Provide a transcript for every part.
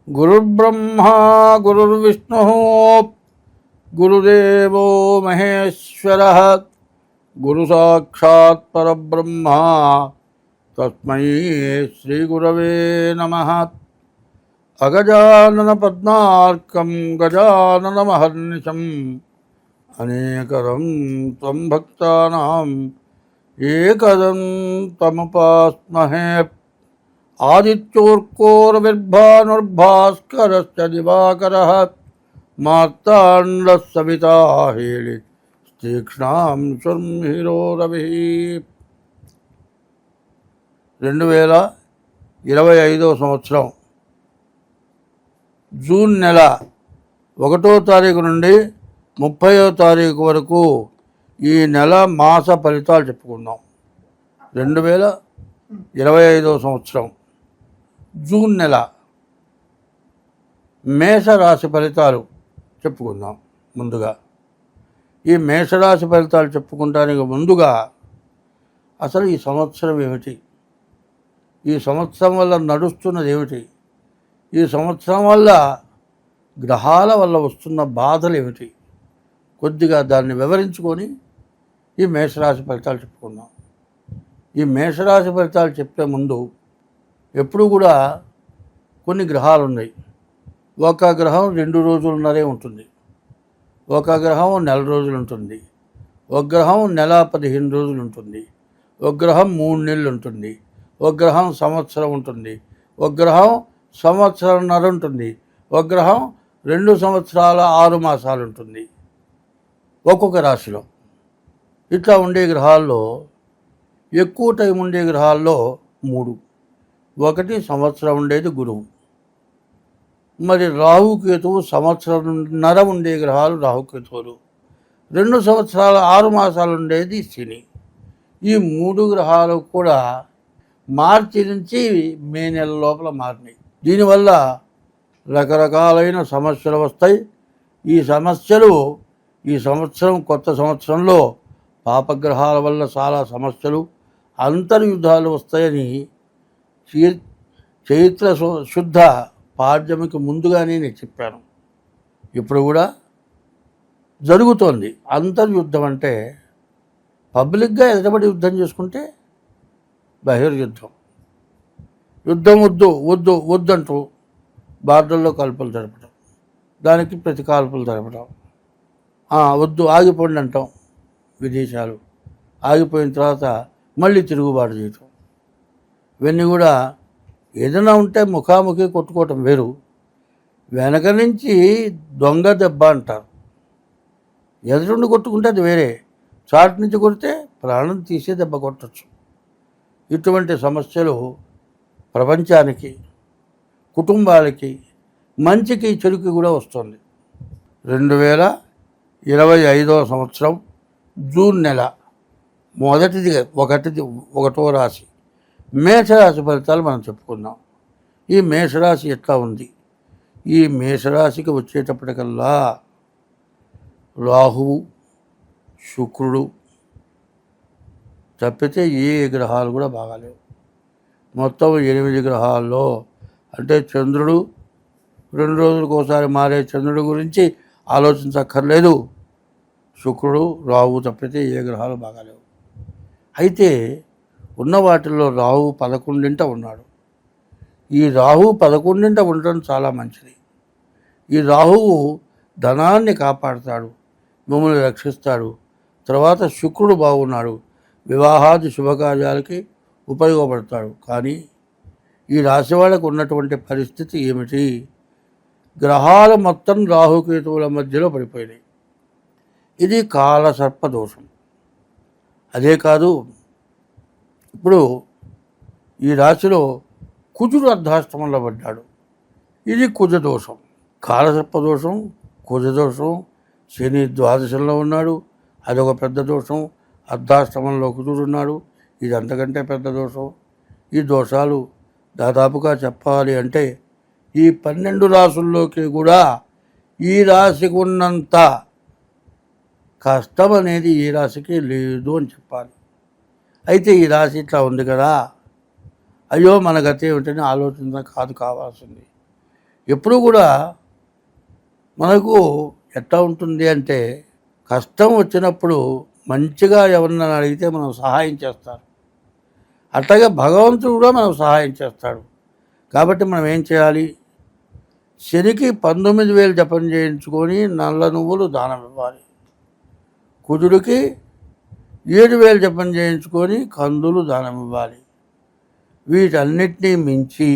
గురుర్బ్రహ్మా గురుర్విష్ణుః గురుదేవో మహేశ్వరః గురు సాక్షాత్ పరబ్రహ్మ తస్మై శ్రీ గురవే నమః. అగజానన పద్మార్కం గజానన మహర్నిశం అనేకదం త్వం భక్తానాం ఏకదంతముపాస్మహే. ఆదిత్యోర్కోరవిర్భానుర్భాస్కరశ్చ దివాకరః మార్తాండః సవితా హేళి తీక్ష్ణాం శుర్మిహిరో రవిః. 2025 సంవత్సరం జూన్ నెల 1వ తారీఖు నుండి 30వ తారీఖు వరకు ఈ నెల మాస ఫలితాలు చెప్పుకుందాం. 2025 సంవత్సరం జూన్ నెల మేషరాశి ఫలితాలు చెప్పుకుందాం. ముందుగా ఈ మేషరాశి ఫలితాలు చెప్పుకుంటానికి ముందుగా అసలు ఈ సంవత్సరం ఏమిటి, ఈ సంవత్సరం వల్ల నడుస్తున్నది ఏమిటి, ఈ సంవత్సరం వల్ల గ్రహాల వల్ల వస్తున్న బాధలు ఏమిటి, కొద్దిగా దాన్ని వివరించుకొని ఈ మేషరాశి ఫలితాలు చెప్పుకుందాం. ఈ మేషరాశి ఫలితాలు చెప్పే ముందు ఎప్పుడు కూడా కొన్ని గ్రహాలు ఉన్నాయి. ఒక గ్రహం 2 రోజులున్నరే ఉంటుంది, ఒక గ్రహం నెల రోజులు ఉంటుంది, ఒక గ్రహం నెల 15 రోజులు ఉంటుంది, ఒక గ్రహం 3 నెలలు ఉంటుంది, ఒక గ్రహం సంవత్సరం ఉంటుంది, ఒక గ్రహం సంవత్సరంన్నర ఉంటుంది, ఒక గ్రహం 2 సంవత్సరాల 6 మాసాలు ఉంటుంది ఒక్కొక్క రాశిలో. ఇట్లా ఉండే గ్రహాల్లో ఎక్కువ టైం ఉండే గ్రహాల్లో 3. ఒకటి సంవత్సరం ఉండేది గురువు, మరి రాహుకేతువు సంవత్సరంన్నర ఉండే గ్రహాలు రాహుకేతువులు, 2 సంవత్సరాల 6 మాసాలు ఉండేది శని. ఈ 3 గ్రహాలు కూడా మార్చి నుంచి మే నెల లోపల మారినాయి. దీనివల్ల రకరకాలైన సమస్యలు వస్తాయి. ఈ సమస్యలు ఈ సంవత్సరం కొత్త సంవత్సరంలో పాపగ్రహాల వల్ల చాలా సమస్యలు, అంతర్యుద్ధాలు వస్తాయని చైత్ర శుద్ధ పాడ్యమికి ముందుగానే నేను చెప్పాను. ఇప్పుడు కూడా జరుగుతోంది. అంతర్యుద్ధం అంటే పబ్లిక్గా ఎదుటబడి యుద్ధం చేసుకుంటే బహిర్యుద్ధం. యుద్ధం వద్దు వద్దు వద్దంటూ బార్డర్లో కాల్పులు జరపడం, దానికి ప్రతి కాల్పులు జరపడం, వద్దు ఆగిపోండి అంటాం. విదేశాలు ఆగిపోయిన తర్వాత మళ్ళీ తిరుగుబాటు చేయటం, ఇవన్నీ కూడా ఏదైనా ఉంటే ముఖాముఖి కొట్టుకోవటం వేరు, వెనక నుంచి దొంగ దెబ్బ అంటారు. ఎదురుండి కొట్టుకుంటే అది వేరే, చాటు నుంచి కొడితే ప్రాణం తీసే దెబ్బ కొట్టచ్చు. ఇటువంటి సమస్యలు ప్రపంచానికి, కుటుంబాలకి, మంచికి చెడుకి కూడా వస్తుంది. 2025 సంవత్సరం జూన్ నెల ఒకటో రాశి మేషరాశి ఫలితాలు మనం చెప్పుకుందాం. ఈ మేషరాశి ఎట్లా ఉంది? ఈ మేషరాశికి వచ్చేటప్పటికల్లా రాహువు, శుక్రుడు తప్పితే ఏ గ్రహాలు కూడా బాగాలేవు. మొత్తం 8 గ్రహాల్లో అంటే చంద్రుడు 2 రోజులకు ఒకసారి మారే చంద్రుడి గురించి ఆలోచించక్కర్లేదు. శుక్రుడు, రాహువు తప్పితే ఏ గ్రహాలు బాగాలేవు. అయితే ఉన్న వాటిల్లో రాహువు 11ంట ఉన్నాడు. ఈ రాహువు 11ంట ఉండటం చాలా మంచిది. ఈ రాహువు ధనాన్ని కాపాడుతాడు, మిమ్మల్ని రక్షిస్తాడు. తర్వాత శుక్రుడు బాగున్నాడు, వివాహాది శుభకార్యాలకి ఉపయోగపడతాడు. కానీ ఈ రాశి వాళ్ళకు ఉన్నటువంటి పరిస్థితి ఏమిటి? గ్రహాలు మొత్తం రాహుకేతువుల మధ్యలో పడిపోయినాయి. ఇది కాలసర్ప దోషం. అదే కాదు, ఇప్పుడు ఈ రాశిలో కుజుడు అర్ధాష్టమంలో పడ్డాడు. ఇది కుజదోషం, కాలసర్పదోషం, కుజదోషం. శని ద్వాదశంలో ఉన్నాడు, అదొక పెద్ద దోషం. అర్ధాష్టమంలో కుజుడు ఉన్నాడు, ఇది అంతకంటే పెద్ద దోషం. ఈ దోషాలు దాదాపుగా చెప్పాలి అంటే ఈ 12 రాసుల్లోకి కూడా ఈ రాశికి ఉన్నంత కష్టం అనేది ఈ రాశికి లేదు అని చెప్పాలి. అయితే ఈ రాశి ఇట్లా ఉంది కదా, అయ్యో మన గతి ఏమిటని ఆలోచన కావాల్సింది. ఎప్పుడు కూడా మనకు ఎట్లా ఉంటుంది అంటే కష్టం వచ్చినప్పుడు మంచిగా ఎవరినైనా అడిగితే మనం సహాయం చేస్తారు. అట్లాగే భగవంతుడు కూడా మనకు సహాయం చేస్తాడు. కాబట్టి మనం ఏం చేయాలి? శనికి 19,000 జపం చేయించుకొని నల్ల నువ్వులు దానం ఇవ్వాలి. కుజుడికి 7,000 జపం చేయించుకొని కందులు దానం ఇవ్వాలి. వీటన్నిటినీ మించి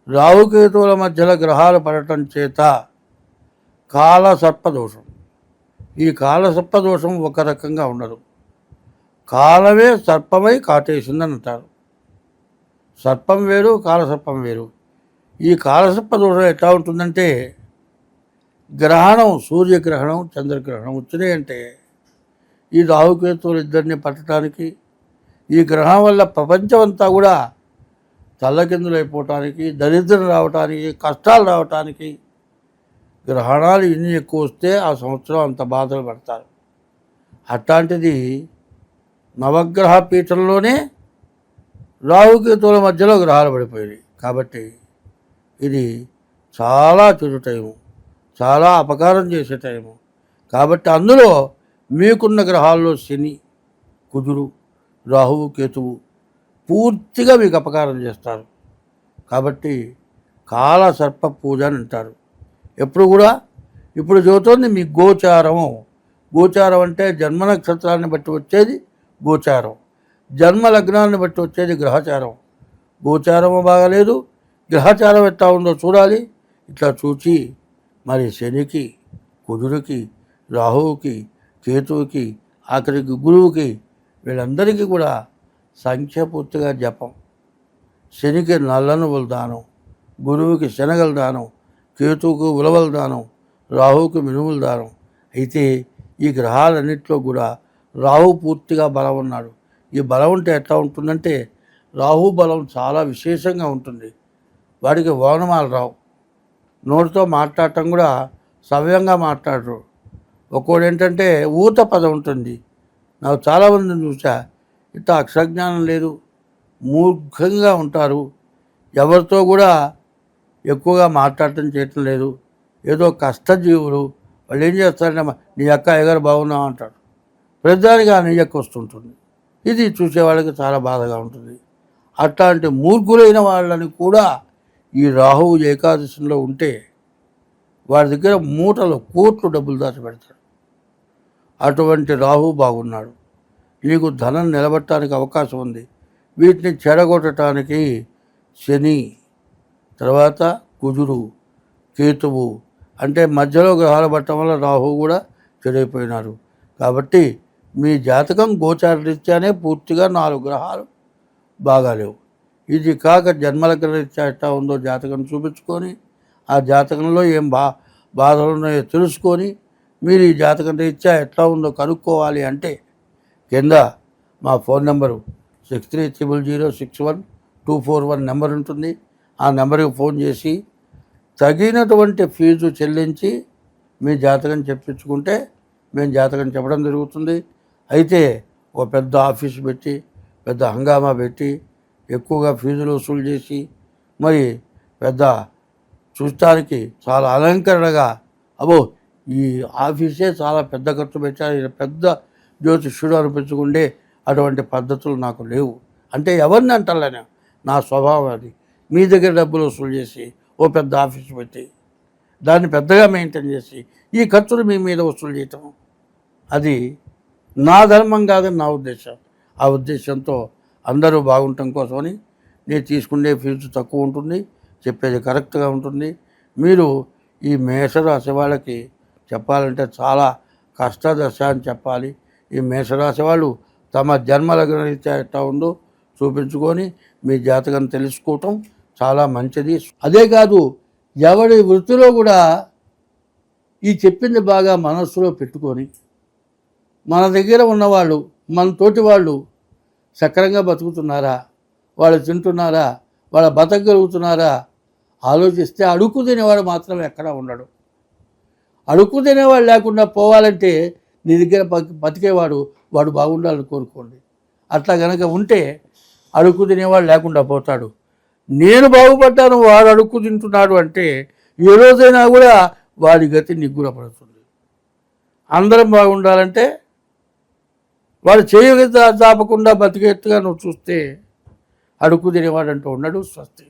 రాహుకేతువుల మధ్యలో గ్రహాలు పడటం చేత కాలసర్పదోషం. ఈ కాలసర్పదోషం ఒక రకంగా ఉండదు. కాలమే సర్పమై కాటేసిందని అంటారు. సర్పం వేరు, కాలసర్పం వేరు. ఈ కాలసర్పదోషం ఎట్లా ఉంటుందంటే గ్రహణం, సూర్యగ్రహణం, చంద్రగ్రహణం వచ్చినాయంటే ఈ రాహుకేతువులు ఇద్దరిని పట్టడానికి, ఈ గ్రహం వల్ల ప్రపంచం అంతా కూడా తల్లకిందులైపోవటానికి, దరిద్రం రావటానికి, కష్టాలు రావటానికి, గ్రహణాలు ఎన్ని ఎక్కువ వస్తే ఆ సంవత్సరం అంత బాధలు పడతారు. అట్లాంటిది నవగ్రహ పీఠంలోనే రాహుకేతువుల మధ్యలో గ్రహాలు పడిపోయాయి. కాబట్టి ఇది చాలా చెడు టైము, చాలా అపకారం చేసే టైము. కాబట్టి అందులో మీకున్న గ్రహాల్లో శని, కుజుడు, రాహువు, కేతువు పూర్తిగా మీకు అపకారం చేస్తారు. కాబట్టి కాలసర్ప పూజ అని అంటారు. ఎప్పుడు కూడా ఇప్పుడు చదువుతోంది మీ గోచారము. గోచారం అంటే జన్మ నక్షత్రాన్ని బట్టి వచ్చేది గోచారం, జన్మ లగ్నాన్ని బట్టి వచ్చేది గ్రహచారం. గోచారము బాగాలేదు, గ్రహచారం ఎట్లా ఉందో చూడాలి. ఇట్లా చూచి మరి శనికి, కుజుడికి, రాహువుకి, కేతువుకి, ఆఖరికి గురువుకి వీళ్ళందరికీ కూడా సంఖ్యాపూర్తిగా జపం. శనికి నల్ల నువ్వుల దానం, గురువుకి శనగల దానం, కేతువుకు ఉలవల దానం, రాహువుకి మినుముల దానం. అయితే ఈ గ్రహాలన్నింటిలో కూడా రాహు పూర్తిగా బలం ఉన్నాడు. ఈ బలం ఉంటే ఎట్లా ఉంటుందంటే రాహు బలం చాలా విశేషంగా ఉంటుంది. వాడికి ఓనమాలు రావు, నోటితో మాట్లాడటం కూడా సవ్యంగా మాట్లాడరు. ఒక్కోడు ఏంటంటే ఊత పదం ఉంటుంది. నాకు చాలామందిని చూసా, ఇంత అక్షరజ్ఞానం లేదు, మూర్ఖంగా ఉంటారు, ఎవరితో కూడా ఎక్కువగా మాట్లాడటం చేయటం లేదు, ఏదో కష్టజీవులు. వాళ్ళు ఏం చేస్తారంటే నీ అక్క ఎగరు బాగున్నావు అంటాడు. ప్రతిదానికి ఆ నీ అక్క వస్తుంటుంది. ఇది చూసేవాళ్ళకి చాలా బాధగా ఉంటుంది. అట్లాంటి మూర్ఖులైన వాళ్ళని కూడా ఈ రాహువు ఏకాదశిలో ఉంటే వాడి దగ్గర మూటలు కోట్లు డబ్బులు దాచిపెడతాడు. అటువంటి రాహువు బాగున్నాడు. నీకు ధనం నిలబెట్టడానికి అవకాశం ఉంది. వీటిని చెడగొట్టడానికి శని, తర్వాత కుజుడు, కేతువు అంటే మధ్యలో గ్రహాలు పట్టడం వల్ల రాహువు కూడా చెడైపోయినారు. కాబట్టి మీ జాతకం గోచార రీత్యానే పూర్తిగా 4 గ్రహాలు బాగాలేవు. ఇది కాక జన్మలగ్న రీత్యా ఎట్లా ఉందో జాతకం చూపించుకొని ఆ జాతకంలో ఏం బాధలు ఉన్నాయో తెలుసుకొని మీరు ఈ జాతకం రీత్యా ఎట్లా ఉందో కనుక్కోవాలి అంటే కింద మా ఫోన్ నెంబరు 6300061241 నెంబర్ ఉంటుంది. ఆ నెంబర్కి ఫోన్ చేసి తగినటువంటి ఫీజు చెల్లించి మీ జాతకం చెప్పించుకుంటే మేము జాతకం చెప్పడం జరుగుతుంది. అయితే ఒక పెద్ద ఆఫీసు పెట్టి పెద్ద హంగామా పెట్టి ఎక్కువగా ఫీజులు వసూలు చేసి మరి పెద్ద చూడటానికి చాలా అలంకరణగా అబ్బో ఈ ఆఫీసే చాలా పెద్ద ఖర్చు పెట్టారు, పెద్ద జ్యోతిష్యుడు అనిపించుకుంటే అటువంటి పద్ధతులు నాకు లేవు అంటే ఎవరిని అంటాలని నా స్వభావం అది. మీ దగ్గర డబ్బులు వసూలు చేసి ఓ పెద్ద ఆఫీసు పెట్టి దాన్ని పెద్దగా మెయింటైన్ చేసి ఈ ఖర్చులు మీ మీద వసూలు చేయటం అది నా ధర్మం కాదని నా ఉద్దేశం. ఆ ఉద్దేశంతో అందరూ బాగుండటం కోసమని నేను తీసుకునే ఫీజు తక్కువ ఉంటుంది, చెప్పేది కరెక్ట్గా ఉంటుంది. మీరు ఈ మేషరాశి వాళ్ళకి చెప్పాలంటే చాలా కష్టదశ అని చెప్పాలి. ఈ మేషరాశి వాళ్ళు తమ జన్మలగ్న రీత్యా ఎట్లా ఉందో చూపించుకొని మీ జాతకం తెలుసుకోవటం చాలా మంచిది. అదే కాదు, ఎవరి వృత్తిలో కూడా ఈ చెప్పింది బాగా మనస్సులో పెట్టుకొని మన దగ్గర ఉన్నవాళ్ళు మన తోటి వాళ్ళు సక్రంగా బతుకుతున్నారా, వాళ్ళు తింటున్నారా, వాళ్ళ బతకగలుగుతున్నారా ఆలోచిస్తే అడుక్కు తినేవాడు మాత్రం ఎక్కడా ఉండడు. అడుక్కు తినేవాడు లేకుండా పోవాలంటే నీ దగ్గర బతికేవాడు వాడు బాగుండాలని కోరుకోండి. అట్లా కనుక ఉంటే అడుక్కు తినేవాడు లేకుండా పోతాడు. నేను బాగుపడ్డాను వాడు అడుక్కు తింటున్నాడు అంటే ఏ రోజైనా కూడా వాడి గతి నిగ్గురపడుతుంది. అందరం బాగుండాలంటే వాడు చేయగ దాపకుండా బతికేట్టుగా నువ్వు చూస్తే అడుక్కు తినేవాడంటూ ఉన్నాడు. స్వస్తి.